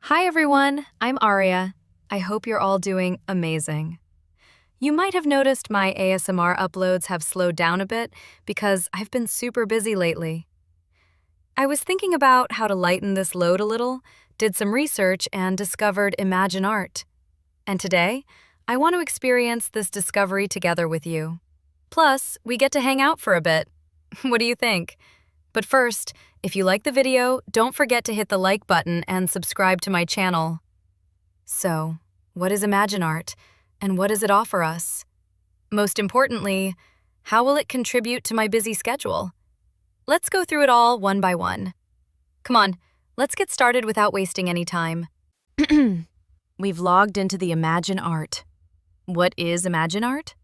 Hi everyone, I'm Aria. I hope you're all doing amazing. You might have noticed my ASMR uploads have slowed down a bit because I've been super busy lately. I was thinking about how to lighten this load a little, did some research, and discovered ImagineArt. And today, I want to experience this discovery together with you. Plus, we get to hang out for a bit. What do you think? But first, if you like the video, don't forget to hit the like button and subscribe to my channel. So, what is ImagineArt, and what does it offer us? Most importantly, how will it contribute to my busy schedule? Let's go through it all one by one. Come on, let's get started without wasting any time. We've logged into the ImagineArt. What is ImagineArt?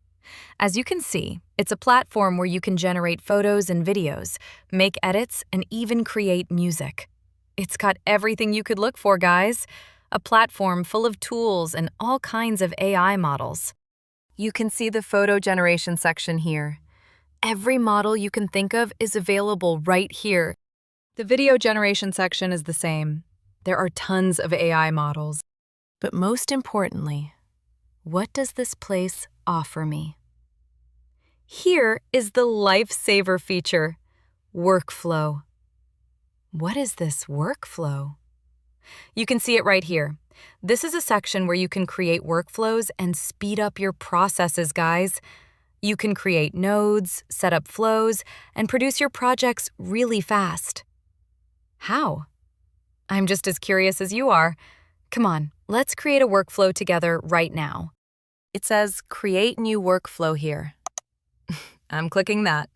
As you can see, it's a platform where you can generate photos and videos, make edits, and even create music. It's got everything you could look for, guys. A platform full of tools and all kinds of AI models. You can see the photo generation section here. Every model you can think of is available right here. The video generation section is the same. There are tons of AI models. But most importantly, what does this place offer me? Here is the lifesaver feature, workflow. What is this workflow? You can see it right here. This is a section where you can create workflows and speed up your processes, guys. You can create nodes, set up flows, and produce your projects really fast. How? I'm just as curious as you are. Come on, let's create a workflow together right now. It says Create New Workflow here. I'm clicking that.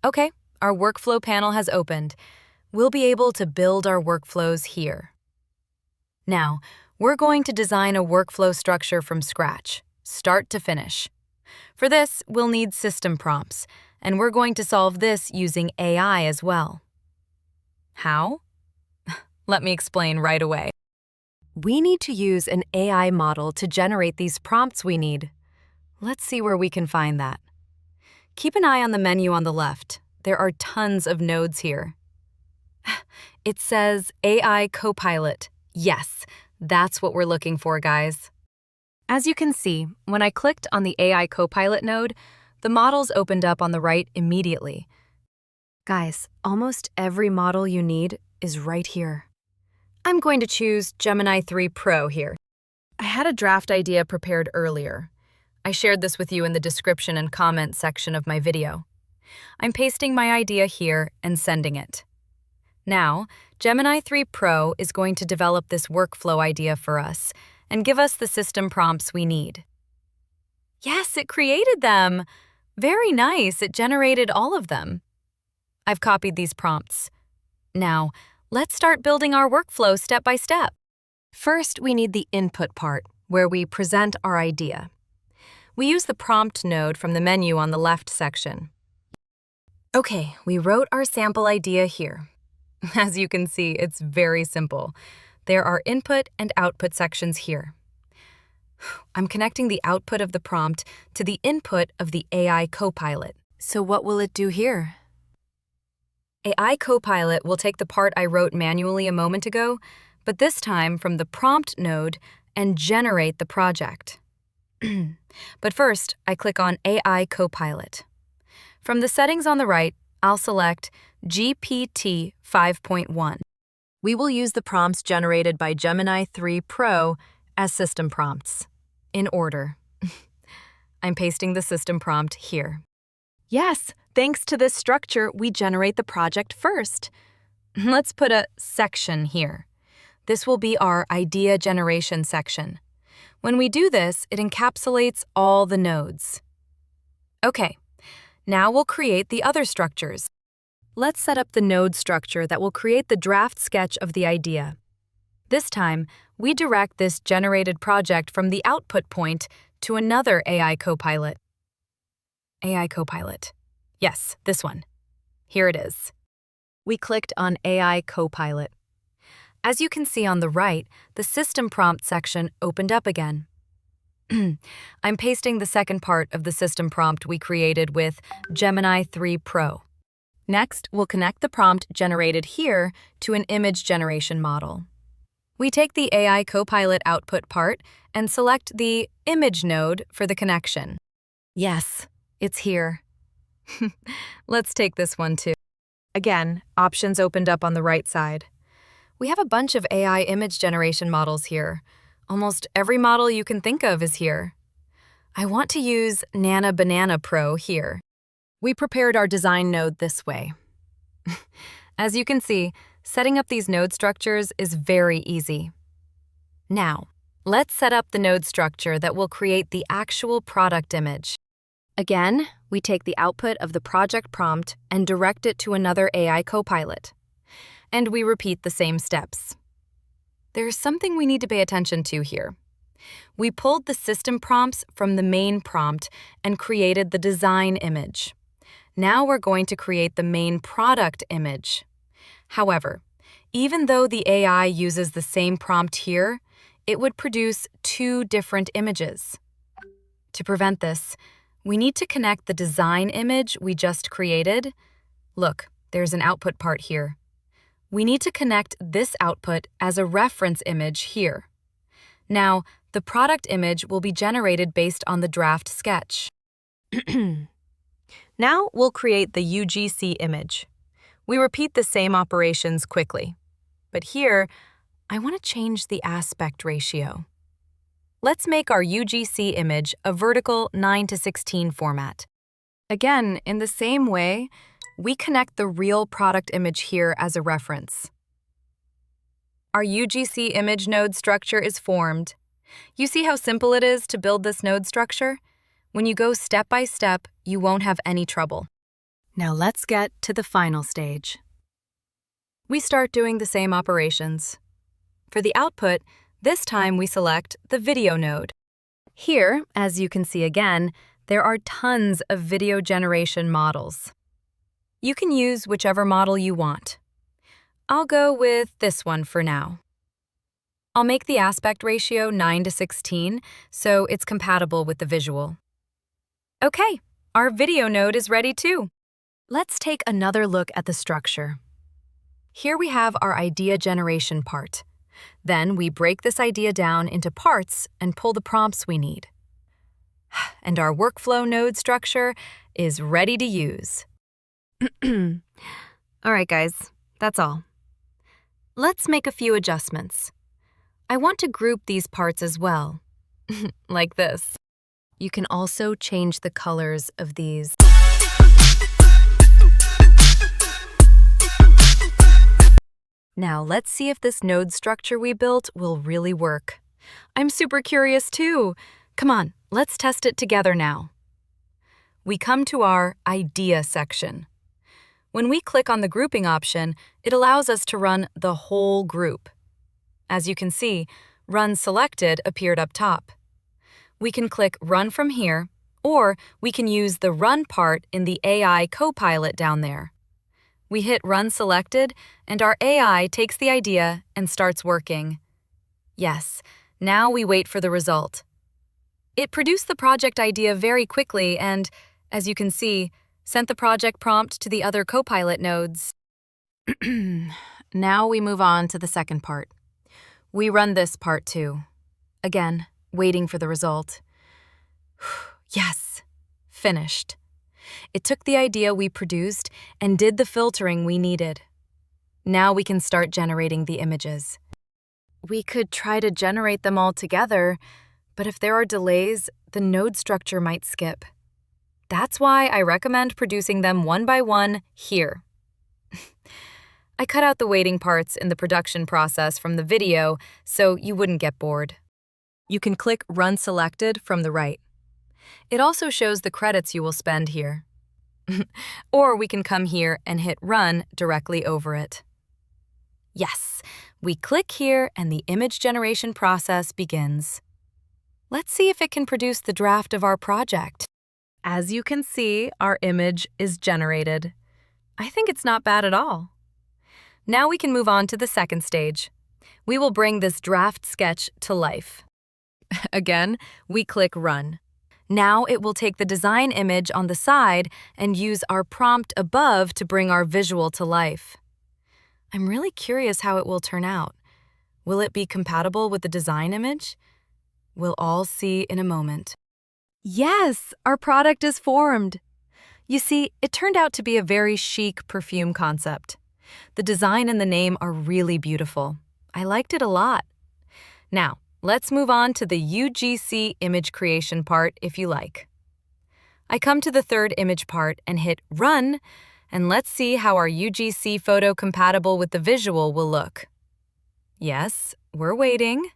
Okay, our workflow panel has opened. We'll be able to build our workflows here. Now, we're going to design a workflow structure from scratch, start to finish. For this, we'll need system prompts, and we're going to solve this using AI as well. How? Let me explain right away. We need to use an AI model to generate these prompts we need. Let's see where we can find that. Keep an eye on the menu on the left. There are tons of nodes here. It says AI Copilot. Yes, that's what we're looking for, guys. As you can see, when I clicked on the AI Copilot node, the models opened up on the right immediately. Guys, almost every model you need is right here. I'm going to choose Gemini 3 Pro here. I had a draft idea prepared earlier. I shared this with you in the description and comment section of my video. I'm pasting my idea here and sending it. Now, Gemini 3 Pro is going to develop this workflow idea for us and give us the system prompts we need. Yes, it created them! Very nice, it generated all of them. I've copied these prompts. Now, let's start building our workflow step by step. First, we need the input part, where we present our idea. We use the prompt node from the menu on the left section. Okay, we wrote our sample idea here. As you can see, it's very simple. There are input and output sections here. I'm connecting the output of the prompt to the input of the AI Copilot. So what will it do here? AI Copilot will take the part I wrote manually a moment ago, but this time from the prompt node, and generate the project. But first, I click on AI Copilot. From the settings on the right, I'll select GPT 5.1. We will use the prompts generated by Gemini 3 Pro as system prompts, in order. I'm pasting the system prompt here. Yes, thanks to this structure, we generate the project first. Let's put a section here. This will be our idea generation section. When we do this, it encapsulates all the nodes. Okay, now we'll create the other structures. Let's set up the node structure that will create the draft sketch of the idea. This time, we direct this generated project from the output point to another AI Copilot. AI Copilot. Yes, this one. Here it is. We clicked on AI Copilot. As you can see on the right, the system prompt section opened up again. I'm pasting the second part of the system prompt we created with Gemini 3 Pro. Next, we'll connect the prompt generated here to an image generation model. We take the AI Copilot output part and select the image node for the connection. Yes, it's here. Let's take this one too. Again, options opened up on the right side. We have a bunch of AI image generation models here. Almost every model you can think of is here. I want to use Nana Banana Pro here. We prepared our design node this way. As you can see, setting up these node structures is very easy. Now, let's set up the node structure that will create the actual product image. Again, we take the output of the project prompt and direct it to another AI Copilot. And we repeat the same steps. There's something we need to pay attention to here. We pulled the system prompts from the main prompt and created the design image. Now we're going to create the main product image. However, even though the AI uses the same prompt here, it would produce two different images. To prevent this, we need to connect the design image we just created. Look, there's an output part here. We need to connect this output as a reference image here. Now, the product image will be generated based on the draft sketch. Now we'll create the UGC image. We repeat the same operations quickly. But here, I want to change the aspect ratio. Let's make our UGC image a vertical 9:16 format. Again, in the same way, we connect the real product image here as a reference. Our UGC image node structure is formed. You see how simple it is to build this node structure? When you go step by step, you won't have any trouble. Now let's get to the final stage. We start doing the same operations. For the output, this time we select the video node. Here, as you can see again, there are tons of video generation models. You can use whichever model you want. I'll go with this one for now. I'll make the aspect ratio 9:16 so it's compatible with the visual. Okay, our video node is ready too. Let's take another look at the structure. Here we have our idea generation part. Then we break this idea down into parts and pull the prompts we need. And our workflow node structure is ready to use. All right, guys, that's all. Let's make a few adjustments. I want to group these parts as well, like this. You can also change the colors of these. Now let's see if this node structure we built will really work. I'm super curious too. Come on, let's test it together now. We come to our idea section. When we click on the grouping option, it allows us to run the whole group. As you can see, Run Selected appeared up top. We can click Run from here, or we can use the Run part in the AI Copilot down there. We hit Run Selected, and our AI takes the idea and starts working. Yes, now we wait for the result. It produced the project idea very quickly and, as you can see, sent the project prompt to the other Copilot nodes. Now we move on to the second part. We run this part too. Again, waiting for the result. Yes, finished. It took the idea we produced and did the filtering we needed. Now we can start generating the images. We could try to generate them all together, but if there are delays, the node structure might skip. That's why I recommend producing them one by one here. I cut out the waiting parts in the production process from the video so you wouldn't get bored. You can click Run Selected from the right. It also shows the credits you will spend here. Or we can come here and hit Run directly over it. Yes, we click here and the image generation process begins. Let's see if it can produce the draft of our project. As you can see, our image is generated. I think it's not bad at all. Now we can move on to the second stage. We will bring this draft sketch to life. Again, we click Run. Now it will take the design image on the side and use our prompt above to bring our visual to life. I'm really curious how it will turn out. Will it be compatible with the design image? We'll all see in a moment. Yes, our product is formed. You see, it turned out to be a very chic perfume concept. The design and the name are really beautiful. I liked it a lot. Now, let's move on to the UGC image creation part if you like. I come to the third image part and hit Run, and let's see how our UGC photo compatible with the visual will look. Yes, we're waiting.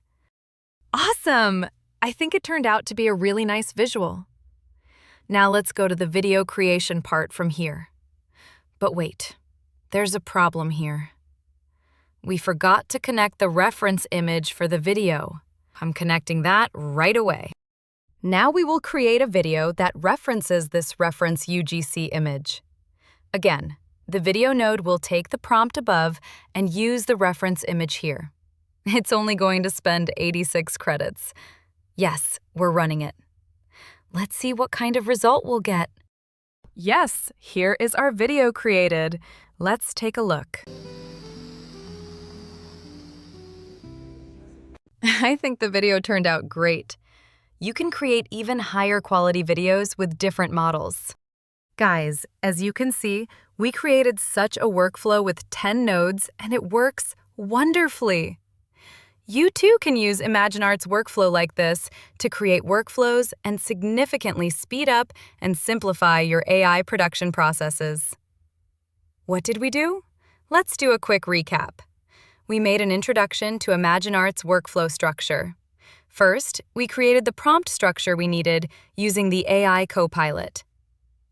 Awesome! I think it turned out to be a really nice visual. Now let's go to the video creation part from here. But wait, there's a problem here. We forgot to connect the reference image for the video. I'm connecting that right away. Now we will create a video that references this reference UGC image. Again, the video node will take the prompt above and use the reference image here. It's only going to spend 86 credits. Yes, we're running it. Let's see what kind of result we'll get. Yes, here is our video created. Let's take a look. I think the video turned out great. You can create even higher quality videos with different models. Guys, as you can see, we created such a workflow with 10 nodes and it works wonderfully. You too can use ImagineArt's workflow like this to create workflows and significantly speed up and simplify your AI production processes. What did we do? Let's do a quick recap. We made an introduction to ImagineArt's workflow structure. First, we created the prompt structure we needed using the AI Copilot.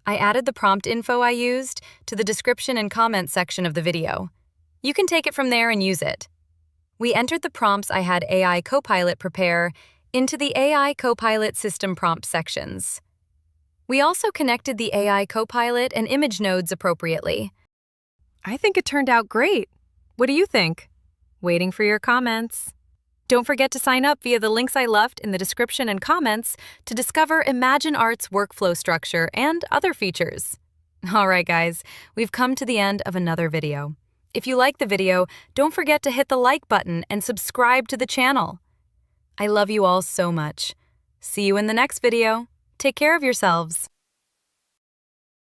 I added the prompt info I used to the description and comment section of the video. You can take it from there and use it. We entered the prompts I had AI Copilot prepare into the AI Copilot system prompt sections. We also connected the AI Copilot and image nodes appropriately. I think it turned out great. What do you think? Waiting for your comments. Don't forget to sign up via the links I left in the description and comments to discover ImagineArt's workflow structure and other features. All right, guys, we've come to the end of another video. If you like the video, don't forget to hit the like button and subscribe to the channel. I love you all so much. See you in the next video. Take care of yourselves.